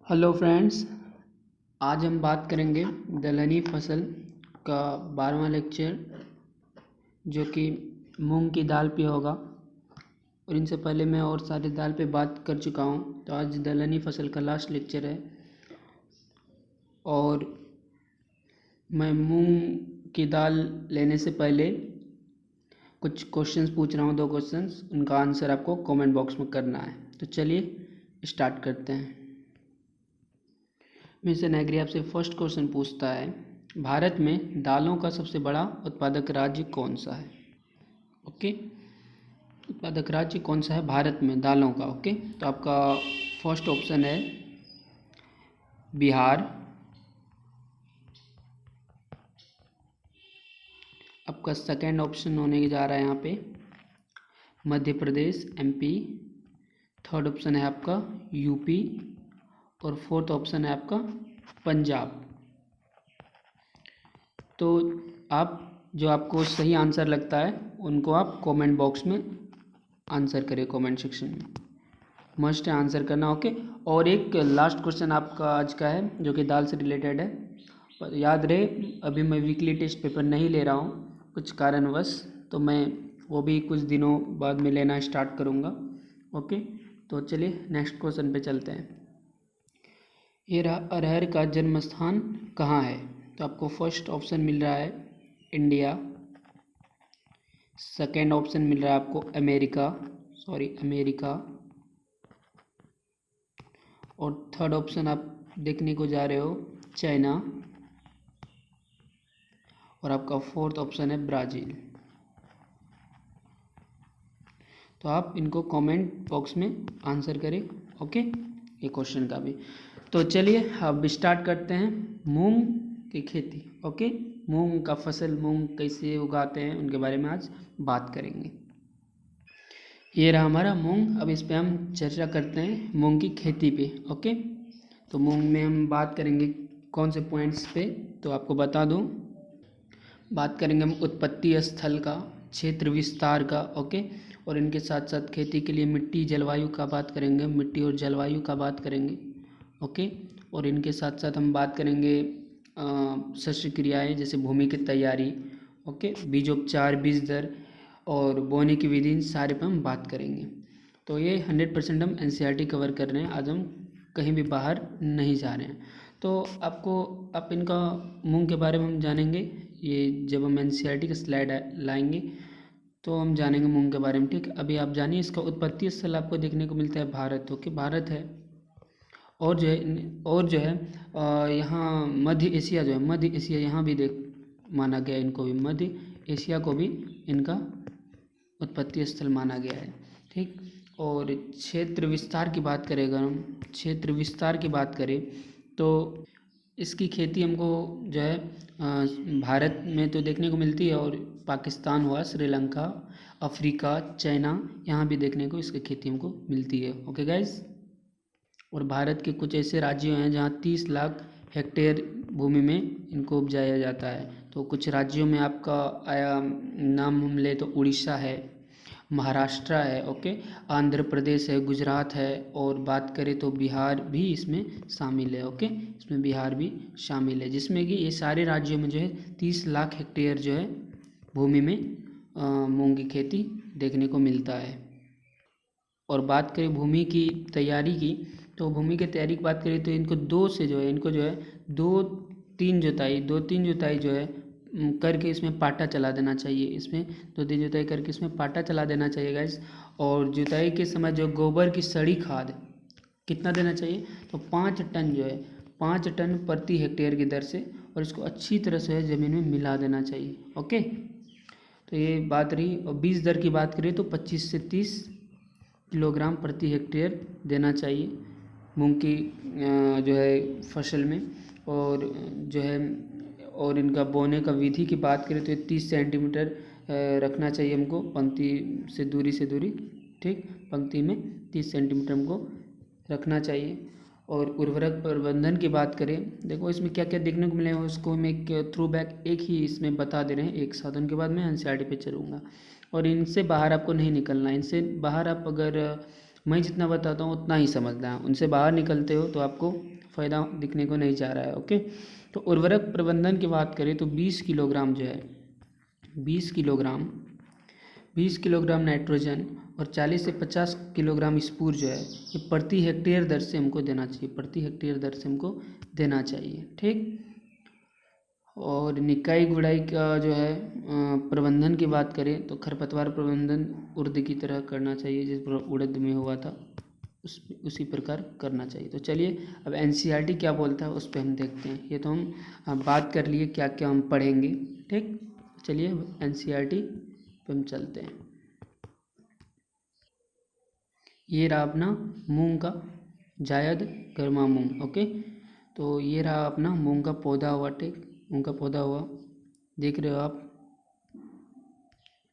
Hello friends. आज हम बात करेंगे दलहनी फसल का 12वां लेक्चर, जो कि मूंग की दाल पे होगा। और इनसे पहले मैं और सारी दाल पे बात कर चुका हूँ, तो आज दलहनी फसल का लास्ट लेक्चर है। और मैं मूंग की दाल लेने से पहले कुछ क्वेश्चंस पूछ रहा हूँ, 2 क्वेश्चंस, उनका आंसर आपको कमेंट बॉक्स में करना है। तो चलिए स्टार्ट करते हैं। मिस्टर नेगरी आपसे फर्स्ट क्वेश्चन पूछता है, भारत में दालों का सबसे बड़ा उत्पादक राज्य कौन सा है? ओके, उत्पादक राज्य कौन सा है भारत में दालों का? ओके, तो आपका फर्स्ट ऑप्शन है बिहार, आपका सेकंड ऑप्शन होने जा रहा है यहाँ पे Madhya Pradesh MP, third option है आपका यूपी, और फोर्थ ऑप्शन है आपका पंजाब। तो आप जो आपको सही आंसर लगता है उनको आप कमेंट बॉक्स में आंसर करें, कमेंट सेक्शन में मस्ट है आंसर करना। ओके, और एक लास्ट क्वेश्चन आपका आज का है जो कि दाल से रिलेटेड है। पर याद रहे, अभी मैं वीकली टेस्ट पेपर नहीं ले रहा हूँ कुछ कारणवश, तो मैं वो भी कुछ दिनों बाद में लेना स्टार्ट करूँगा। ओके, तो चलिए नेक्स्ट क्वेश्चन पे चलते हैं। ये रहा, अरहर का जन्म स्थान कहाँ है? तो आपको फर्स्ट ऑप्शन मिल रहा है इंडिया, सेकेंड ऑप्शन मिल रहा है आपको अमेरिका, और थर्ड ऑप्शन आप देखने को जा रहे हो चाइना, और आपका फोर्थ ऑप्शन है ब्राज़ील। तो आप इनको कमेंट बॉक्स में आंसर करें। ओके, ये क्वेश्चन का भी। तो चलिए अब स्टार्ट करते हैं मूंग की खेती। ओके, मूंग का फसल, मूंग कैसे उगाते हैं उनके बारे में आज बात करेंगे। ये रहा हमारा मूंग। अब इस पे हम चर्चा करते हैं मूंग की खेती पे। ओके, तो मूंग में हम बात करेंगे कौन से पॉइंट्स पे, तो आपको बता दूं, बात करेंगे हम उत्पत्ति स्थल का, क्षेत्र विस्तार का। ओके, और इनके साथ साथ खेती के लिए मिट्टी जलवायु का बात करेंगे, मिट्टी और जलवायु का बात करेंगे। ओके, और इनके साथ साथ हम बात करेंगे शस्त्र क्रियाएँ जैसे भूमि की तैयारी, ओके, बीजोपचार, बीज दर और बोने की विधि, इन सारे पर हम बात करेंगे। तो ये 100% हम एनसीईआरटी कवर कर रहे हैं, आज हम कहीं भी बाहर नहीं जा रहे हैं। तो आप इनका मूंग के बारे में हम जानेंगे, ये जब हम एनसीईआरटी का स्लाइड लाएंगे तो हम जानेंगे मूंग के बारे में। ठीक, अभी आप जानिए इसका उत्पत्ति स्थल आपको देखने को मिलता है भारत। ओके, भारत है, और जो है यहाँ मध्य एशिया, जो है मध्य एशिया, यहाँ भी देख माना गया इनको भी, मध्य एशिया को भी इनका उत्पत्ति स्थल माना गया है। ठीक, और क्षेत्र विस्तार की बात करें, अगर हम क्षेत्र विस्तार की बात करें तो इसकी खेती हमको जो है भारत में तो देखने को मिलती है, और पाकिस्तान हुआ, श्रीलंका, अफ्रीका, चाइना, यहाँ भी देखने को इसकी खेती हमको मिलती है। ओके गाइज, और भारत के कुछ ऐसे राज्य हैं जहाँ 30 लाख हेक्टेयर भूमि में इनको उपजाया जाता है। तो कुछ राज्यों में आपका आया नाम हम ले तो उड़ीसा है, महाराष्ट्र है, ओके, आंध्र प्रदेश है, गुजरात है, और बात करें तो बिहार भी इसमें शामिल है। ओके, इसमें बिहार भी शामिल है, जिसमें कि ये सारे राज्यों में जो है 30 लाख हेक्टेयर जो है भूमि में मूंग की खेती देखने को मिलता है। और बात करें भूमि की तैयारी की, तो भूमि की तैयारी की बात करें तो इनको दो तीन जुताई जो है करके इसमें पाटा चला देना चाहिए। इसमें 2-3 जुताई करके इसमें पाटा चला देना चाहिए गाइस। और जुताई के समय जो गोबर की सड़ी खाद कितना देना चाहिए, तो 5 टन जो है 5 टन प्रति हेक्टेयर की दर से, और इसको अच्छी तरह से ज़मीन में मिला देना चाहिए। ओके, तो ये बात रही। और बीज दर की बात करें तो 25 से 30 किलोग्राम प्रति हेक्टेयर देना चाहिए मूंग की जो है फसल में। और जो है, और इनका बोने का विधि की बात करें तो 30 सेंटीमीटर रखना चाहिए हमको पंक्ति से दूरी। ठीक, पंक्ति में 30 सेंटीमीटर हमको रखना चाहिए। और उर्वरक प्रबंधन की बात करें, देखो इसमें क्या क्या देखने को मिलेगा, उसको हम एक थ्रू बैक एक ही इसमें बता दे रहे हैं एक साथ, उनके बाद मैं एनसीईआरटी पे चलूँगा। और इनसे बाहर आपको नहीं निकलना, इनसे बाहर आप अगर मैं जितना बताता हूँ उतना ही समझना है, उनसे बाहर निकलते हो तो आपको फ़ायदा दिखने को नहीं जा रहा है। ओके, तो उर्वरक प्रबंधन की बात करें तो 20 किलोग्राम जो है 20 किलोग्राम 20 किलोग्राम नाइट्रोजन और 40 से 50 किलोग्राम स्पूर जो है ये प्रति हेक्टेयर दर से हमको देना चाहिए, प्रति हेक्टेयर दर से हमको देना चाहिए। ठीक, और निकाई गुड़ाई का जो है प्रबंधन की बात करें तो खरपतवार प्रबंधन उड़द की तरह करना चाहिए, जिस पर उड़द में हुआ था उसी प्रकार करना चाहिए। तो चलिए अब एनसीईआरटी क्या बोलता है उस पर हम देखते हैं। ये तो हम बात कर लिए क्या क्या हम पढ़ेंगे। ठीक, चलिए एनसीईआरटी पे हम चलते हैं। ये रहा अपना मूंग का जायद गर्मा मूंग। ओके, तो ये रहा अपना मूंग का पौधा हुआ। ठीक, मूंग का पौधा हुआ, देख रहे हो आप।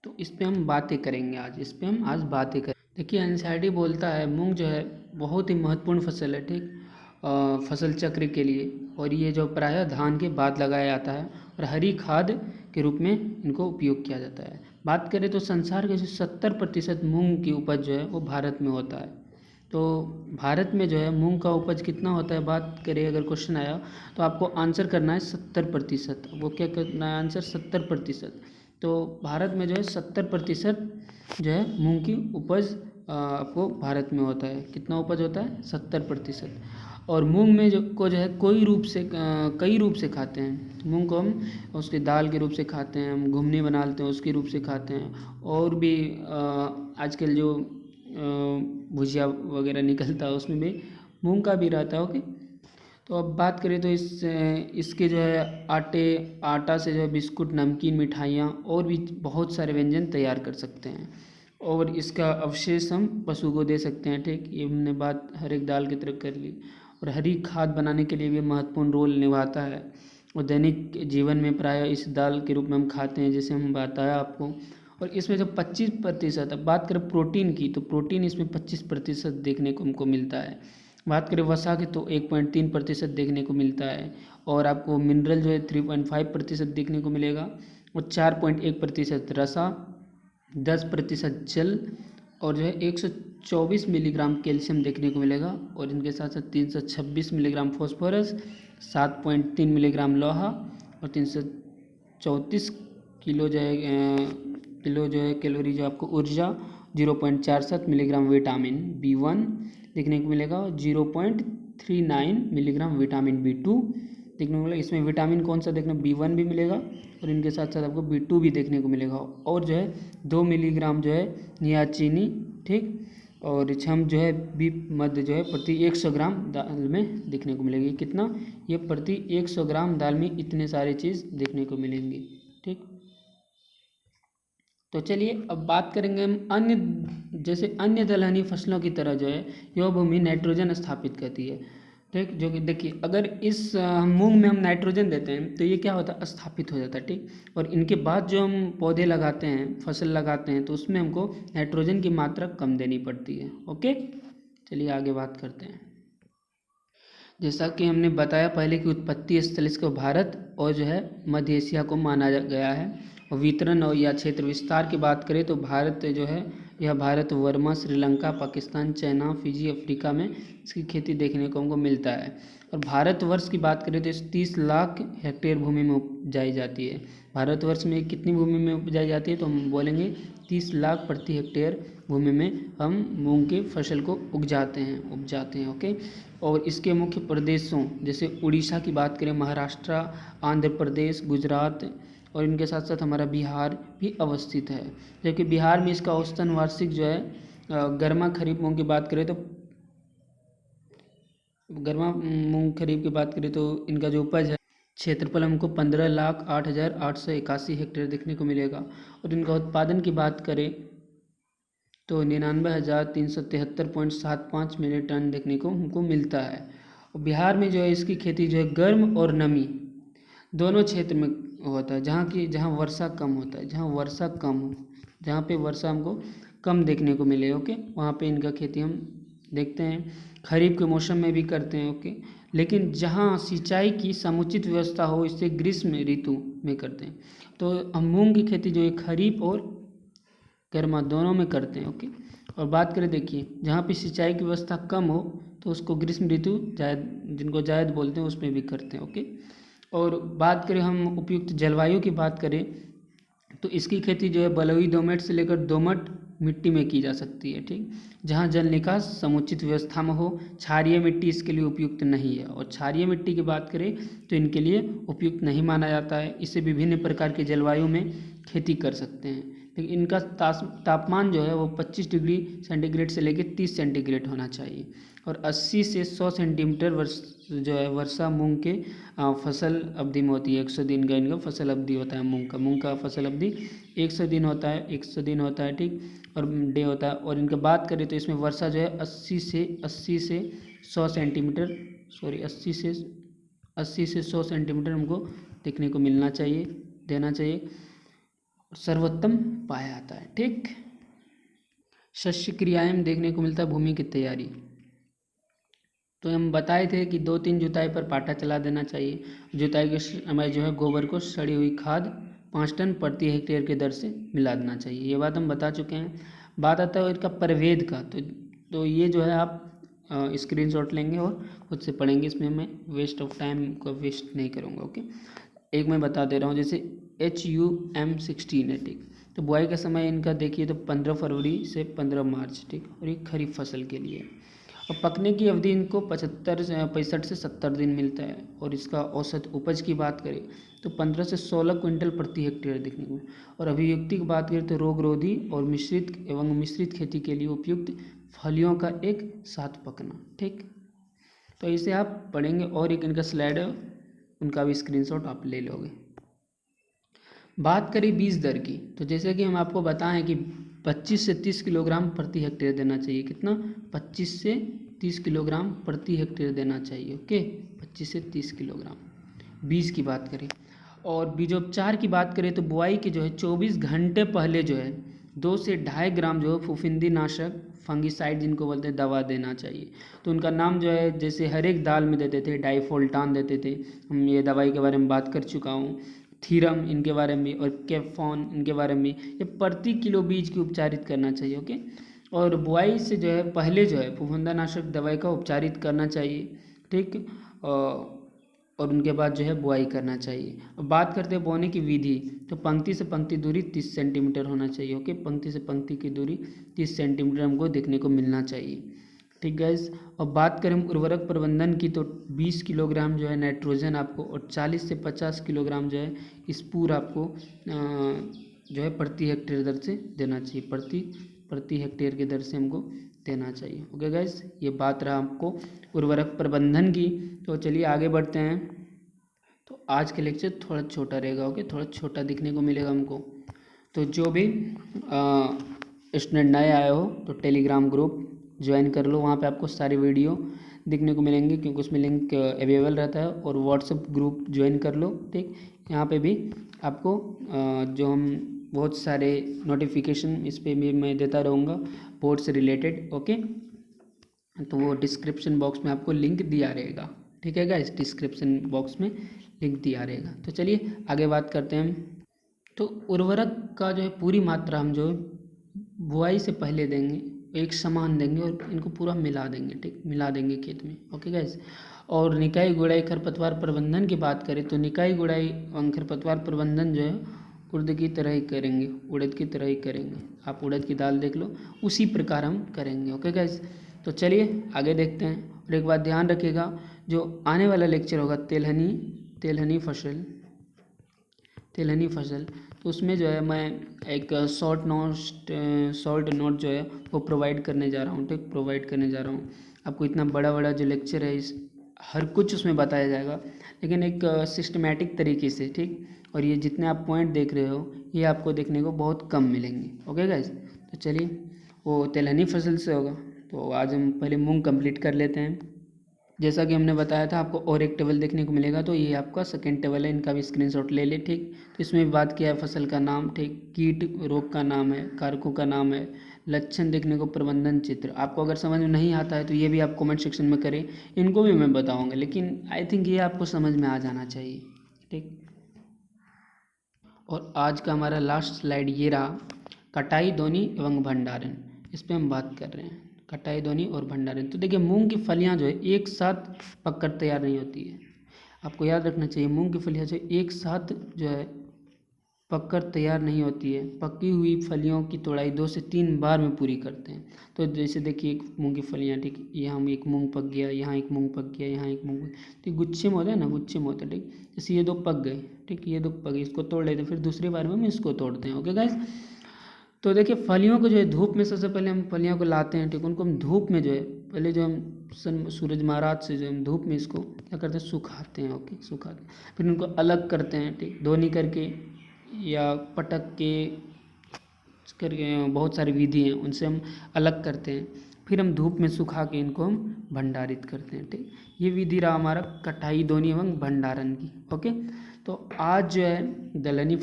तो इस पे हम बातें करेंगे आज, इस पे हम आज बातें करें। देखिए एनसीईआरटी बोलता है मूंग जो है बहुत ही महत्वपूर्ण फसल है। ठीक, फसल चक्र के लिए, और ये जो प्रायः धान के बाद लगाया जाता है और हरी खाद के रूप में इनको उपयोग किया जाता है। बात करें तो संसार के जो 70% मूंग की उपज जो है वो भारत में होता है। तो भारत में जो है मूंग का उपज कितना होता है, बात करें अगर क्वेश्चन आया तो आपको आंसर करना है 70%। वो क्या करना है आंसर 70%। तो भारत में जो है 70% जो है मूंग की उपज आपको भारत में होता है। कितना उपज होता है 70%। और मूंग में जो है कई रूप से खाते हैं। मूंग को हम उसके दाल के रूप से खाते हैं, हम घुगनी बना लेते हैं उसके रूप से खाते हैं, और भी आजकल जो भुजिया वगैरह निकलता है उसमें भी मूंग का भी रहता है। ओके, तो अब बात करें तो इसके जो है आटा से जो है बिस्कुट, नमकीन, मिठाइयाँ और भी बहुत सारे व्यंजन तैयार कर सकते हैं, और इसका अवशेष हम पशु को दे सकते हैं। ठीक, ये हमने बात हर एक दाल की तरह कर ली। और हरी खाद बनाने के लिए भी महत्वपूर्ण रोल निभाता है, और दैनिक जीवन में प्रायः इस दाल के रूप में हम खाते हैं, जैसे हम बताया आपको। और इसमें जो 25%, अब बात करें प्रोटीन की तो प्रोटीन इसमें 25% देखने को हमको मिलता है। बात करें वसा की तो 1.3% देखने को मिलता है, और आपको मिनरल जो है 3.5% देखने को मिलेगा, और 4.1% रसा, 10% जल, और जो है 124 मिलीग्राम कैल्शियम देखने को मिलेगा, और इनके साथ साथ 326 मिलीग्राम फॉस्फोरस, 7.3 मिलीग्राम लोहा, और 334 किलो जो है कैलोरी जो आपको ऊर्जा, 0.47 मिलीग्राम विटामिन B1 देखने को मिलेगा, और 0.39 मिलीग्राम विटामिन B2 देखने को मिलेगा। इसमें विटामिन कौन सा देखने, B1 भी मिलेगा, और इनके साथ साथ आपको B2 भी देखने को मिलेगा, और जो है 2 मिलीग्राम जो है नियाचिनी। ठीक, और छम जो है बी मध्य जो है प्रति 100 ग्राम दाल में देखने को मिलेगी। कितना, ये प्रति 100 ग्राम दाल में इतने सारे चीज़ देखने को मिलेंगी। ठीक, तो चलिए अब बात करेंगे हम अन्य दलहनी फसलों की तरह जो है यह भूमि नाइट्रोजन स्थापित करती है। ठीक, जो कि देखिए अगर इस मूंग में हम नाइट्रोजन देते हैं तो ये क्या होता है, स्थापित हो जाता है। ठीक, और इनके बाद जो हम पौधे लगाते हैं, फसल लगाते हैं, तो उसमें हमको नाइट्रोजन की मात्रा कम देनी पड़ती है। ओके, चलिए आगे बात करते हैं। जैसा कि हमने बताया पहले कि उत्पत्ति स्थल इसको भारत और जो है मध्य एशिया को माना गया है, और वितरण और या क्षेत्र विस्तार की बात करें तो भारत जो है यह Bharat, Verma, Sri Lanka, Pakistan, China, Fiji, Africa में इसकी खेती देखने को हमको मिलता है। और भारतवर्ष की बात करें तो 30 लाख हेक्टेयर भूमि में उपजाई जाती है। भारतवर्ष में कितनी भूमि में उपजाई जाती है, तो हम बोलेंगे 30 लाख प्रति हेक्टेयर भूमि में हम मूंग की फसल को उपजाते हैं। ओके, और इसके मुख्य प्रदेशों जैसे उड़ीसा की बात करें, महाराष्ट्र, आंध्र प्रदेश, गुजरात, और इनके साथ साथ हमारा बिहार भी अवस्थित है। जबकि बिहार में इसका औसतन वार्षिक जो है गर्मा खरीफ मूंग की बात करें तो इनका जो उपज है क्षेत्रफल हमको 15,08,881 हेक्टेयर देखने को मिलेगा, और इनका उत्पादन की बात करें तो 99,373.75 मिलियन टन देखने को हमको मिलता है। और बिहार में जो है इसकी खेती जो है गर्म और नमी दोनों क्षेत्र में होता है, जहाँ वर्षा कम होता है, जहाँ पे वर्षा हमको कम देखने को मिले। ओके, वहाँ पे इनका खेती हम देखते हैं। खरीफ के मौसम में भी करते हैं। ओके, लेकिन जहाँ सिंचाई की समुचित व्यवस्था हो इसे ग्रीष्म ऋतु में करते हैं। तो हम मूंग की खेती जो है खरीफ और गर्मा दोनों में करते हैं। ओके, और बात करें, देखिए जहाँ पे सिंचाई की व्यवस्था कम हो तो उसको ग्रीष्म ऋतु जायद, जिनको जायद बोलते हैं, उसमें भी करते हैं। ओके। और बात करें हम उपयुक्त जलवायु की बात करें तो इसकी खेती जो है बलुई दोमट से लेकर दोमट मिट्टी में की जा सकती है, ठीक, जहाँ जल निकास समुचित व्यवस्था में हो। क्षारीय मिट्टी इसके लिए उपयुक्त नहीं है, और क्षारीय मिट्टी की बात करें तो इनके लिए उपयुक्त नहीं माना जाता है। इससे विभिन्न प्रकार के जलवायु में खेती कर सकते हैं, लेकिन इनका तापमान जो है वो 25 डिग्री सेंटीग्रेड से लेकर 30 सेंटीग्रेड होना चाहिए, और 80 से 100 सेंटीमीटर जो है वर्षा मूंग के फसल अवधि में होती है। 100 दिन का इनका फसल अवधि होता है मूंग का फसल अवधि 100 दिन होता है, 100 दिन होता है, ठीक, और डे होता है। और इनका बात करें तो इसमें वर्षा जो है 80 से 100 सेंटीमीटर, सॉरी 80 से 100 सेंटीमीटर हमको देखने को मिलना चाहिए, देना चाहिए, सर्वोत्तम पाया जाता है, ठीक। शस्य क्रियाएं में देखने को मिलता है भूमि की तैयारी। तो हम बताए थे कि 2-3 जुताई पर पाटा चला देना चाहिए। जुताई के समय जो है गोबर को सड़ी हुई खाद 5 टन प्रति हेक्टेयर के दर से मिला देना चाहिए। ये बात हम बता चुके हैं। बात आता है इनका प्रभेद का, तो ये जो है आप स्क्रीनशॉट लेंगे और खुद से पढ़ेंगे। इसमें मैं वेस्ट ऑफ टाइम को वेस्ट नहीं करूँगा। ओके, एक मैं बता दे रहा हूँ, जैसे HUM16 है, ठीक। तो बुआई का समय इनका देखिए तो 15 फरवरी से 15 मार्च, ठीक, और ये खरीफ फसल के लिए। और पकने की अवधि इनको 65 से 70 दिन मिलता है। और इसका औसत उपज की बात करें तो 15 से 16 क्विंटल प्रति हेक्टेयर देखने को। और अभिव्यक्ति की बात करें तो रोगरोधी और मिश्रित खेती के लिए उपयुक्त फलियों का एक साथ पकना, ठीक। तो इसे आप पढ़ेंगे, और एक इनका स्लाइड है, उनका भी स्क्रीनशॉट आप ले लोगे। बात करें बीज दर की, तो जैसे कि हम आपको बताएं कि 25 से 30 किलोग्राम प्रति हेक्टेयर देना चाहिए। कितना? 25 से 30 किलोग्राम प्रति हेक्टेयर देना चाहिए। ओके, 25 से 30 किलोग्राम बीज की बात करें। और बीजोपचार की बात करें तो बुआई के जो है 24 घंटे पहले जो है 2 से 2.5 ग्राम जो है फफूंदी नाशक फंगिसाइड जिनको बोलते हैं दवा देना चाहिए। तो उनका नाम जो है जैसे हर एक दाल में देते थे, डाइफोल्टान देते थे, हम ये दवाई के बारे में बात कर चुका हूँ। थीरम इनके बारे में, और कैफॉन इनके बारे में। ये प्रति किलो बीज की उपचारित करना चाहिए। ओके, और बुआई से जो है पहले जो है फफूंदनाशक दवाई का उपचारित करना चाहिए, ठीक। और उनके बाद जो है बुआई करना चाहिए। अब बात करते हैं बोने की विधि, तो पंक्ति से पंक्ति दूरी 30 सेंटीमीटर होना चाहिए। ओके, पंक्ति से पंक्ति की दूरी 30 सेंटीमीटर हमको देखने को मिलना चाहिए, ठीक गाइस। और बात करें उर्वरक प्रबंधन की तो 20 किलोग्राम जो है नाइट्रोजन आपको, और 40 से 50 किलोग्राम जो है स्पूर आपको जो है प्रति हेक्टेयर दर से देना चाहिए, प्रति हेक्टेयर के दर से हमको देना चाहिए। ओके गाइस, ये बात रहा आपको उर्वरक प्रबंधन की। तो चलिए आगे बढ़ते हैं। तो आज के लेक्चर थोड़ा छोटा रहेगा। ओके, थोड़ा छोटा दिखने को मिलेगा हमको। तो जो भी स्टूडेंट नए आए हो तो टेलीग्राम ग्रुप ज्वाइन कर लो, वहाँ पे आपको सारी वीडियो दिखने को मिलेंगे, क्योंकि उसमें लिंक अवेलेबल रहता है। और व्हाट्सएप ग्रुप ज्वाइन कर लो, ठीक। यहाँ पे भी आपको जो हम बहुत सारे नोटिफिकेशन इस पे भी मैं देता रहूँगा बोर्ड से रिलेटेड। ओके, तो वो डिस्क्रिप्शन बॉक्स में आपको लिंक दिया रहेगा, ठीक है गाइस, डिस्क्रिप्शन बॉक्स में लिंक दिया रहेगा। तो चलिए आगे बात करते हैं हम। तो उर्वरक का जो है पूरी मात्रा हम जो बुआई से पहले देंगे, एक समान देंगे और इनको पूरा मिला देंगे, ठीक, मिला देंगे खेत में। Okay guys. और निकाई गुड़ाई खरपतवार प्रबंधन की बात करें तो निकाई गुड़ाई खरपतवार प्रबंधन जो है उड़द की तरह ही करेंगे, उड़द की तरह ही करेंगे। आप उड़द की दाल देख लो, उसी प्रकार हम करेंगे। ओके गाइस, तो चलिए आगे देखते हैं। और एक बात ध्यान रखिएगा, जो आने वाला लेक्चर होगा तेलहनी फसल, तो उसमें जो है मैं एक शॉर्ट नोट जो है वो प्रोवाइड करने जा रहा हूँ, ठीक, प्रोवाइड करने जा रहा हूँ आपको। इतना बड़ा जो लेक्चर है, इस हर कुछ उसमें बताया जाएगा, लेकिन एक सिस्टमेटिक तरीके से, ठीक। और ये जितने आप पॉइंट देख रहे हो ये आपको देखने को बहुत कम मिलेंगे। ओके गाइस, तो चलिए वो तेलहनी फसल से होगा। तो आज हम पहले मूंग कंप्लीट कर लेते हैं। जैसा कि हमने बताया था आपको और एक टेबल देखने को मिलेगा, तो ये आपका सेकंड टेबल है, इनका भी स्क्रीनशॉट ले ले, ठीक। तो इसमें भी बात किया है फसल का नाम, ठीक, कीट रोग का नाम है, कारकों का नाम है, लक्षण देखने को, प्रबंधन चित्र। आपको अगर समझ में नहीं आता है तो ये भी आप कमेंट सेक्शन में करें, इनको भी मैं बताऊँगा, लेकिन आई थिंक ये आपको समझ में आ जाना चाहिए, ठीक। और आज का हमारा लास्ट स्लाइड ये रहा, कटाई, दोनी एवं भंडारण। इस पे हम बात कर रहे हैं, कटाई धोनी और भंडारण। तो देखिए मूंग की फलियां जो है एक साथ पककर तैयार नहीं होती है, आपको याद रखना चाहिए। मूंग की फलियां जो एक साथ जो है पककर तैयार नहीं होती है, पकी हुई फलियों की तोड़ाई 2 से 3 बार में पूरी करते हैं। तो जैसे देखिए एक मूंग की फलियां, ठीक, यहाँ एक मूंग पक गया, यहाँ एक मूंग पक गया, यहाँ एक मूंग, तो गुच्छे में होता है ना, गुच्छे में होता है, ठीक। जैसे ये 2 पक गए, ठीक, ये 2 पक गए, इसको तोड़ लेते हैं, फिर दूसरी बार में हम इसको तोड़ते हैं। ओके गाइस, तो देखिए फलियों को जो है धूप में, सबसे पहले हम फलियों को लाते हैं, ठीक, उनको हम धूप में जो है पहले जो हम सूरज महाराज से जो हम धूप में इसको क्या करते हैं, सुखाते हैं। ओके, सुखाते हैं, फिर उनको अलग करते हैं, ठीक, धोनी करके या पटक के करके, बहुत सारी विधि हैं, उनसे हम अलग करते हैं। फिर हम धूप में सुखा के इनको हम भंडारित करते हैं, ठीक। ये विधि रहा हमारा कटाई धोनी एवं भंडारण की। ओके, तो आज जो है दलहनी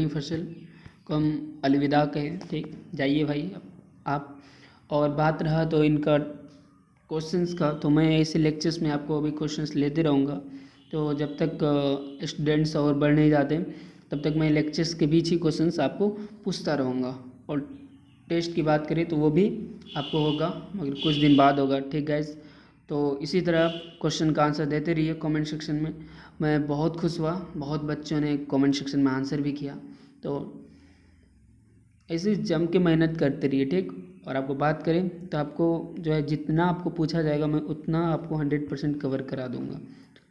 फसल को हम अलविदा कहें, ठीक। जाइए भाई आप। और बात रहा तो इनका क्वेश्चंस का, तो मैं ऐसे लेक्चर्स में आपको अभी क्वेश्चंस लेते रहूँगा। तो जब तक स्टूडेंट्स और बढ़ नहीं जाते तब तक मैं लेक्चर्स के बीच ही क्वेश्चंस आपको पूछता रहूँगा। और टेस्ट की बात करें तो वो भी आपको होगा, मगर कुछ दिन बाद होगा, ठीक गाइस। तो इसी तरह क्वेश्चन का आंसर देते रहिए कमेंट सेक्शन में। मैं बहुत खुश हुआ, बहुत बच्चों ने कमेंट सेक्शन में आंसर भी किया। तो ऐसे जम के मेहनत करते रहिए, ठीक। और आपको बात करें तो आपको जो है जितना आपको पूछा जाएगा मैं उतना आपको 100% कवर करा दूंगा।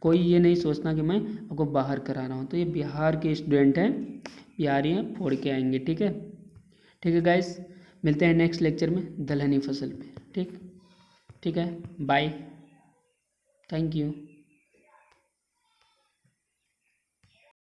कोई ये नहीं सोचना कि मैं आपको बाहर करा रहा हूँ। तो ये बिहार के स्टूडेंट हैं, बिहारी हैं, फोड़ के आएंगे, ठीक है। ठीक है गाइस, मिलते हैं नेक्स्ट लेक्चर में दलहनी फसल पे, ठीक है। Bye, thank you.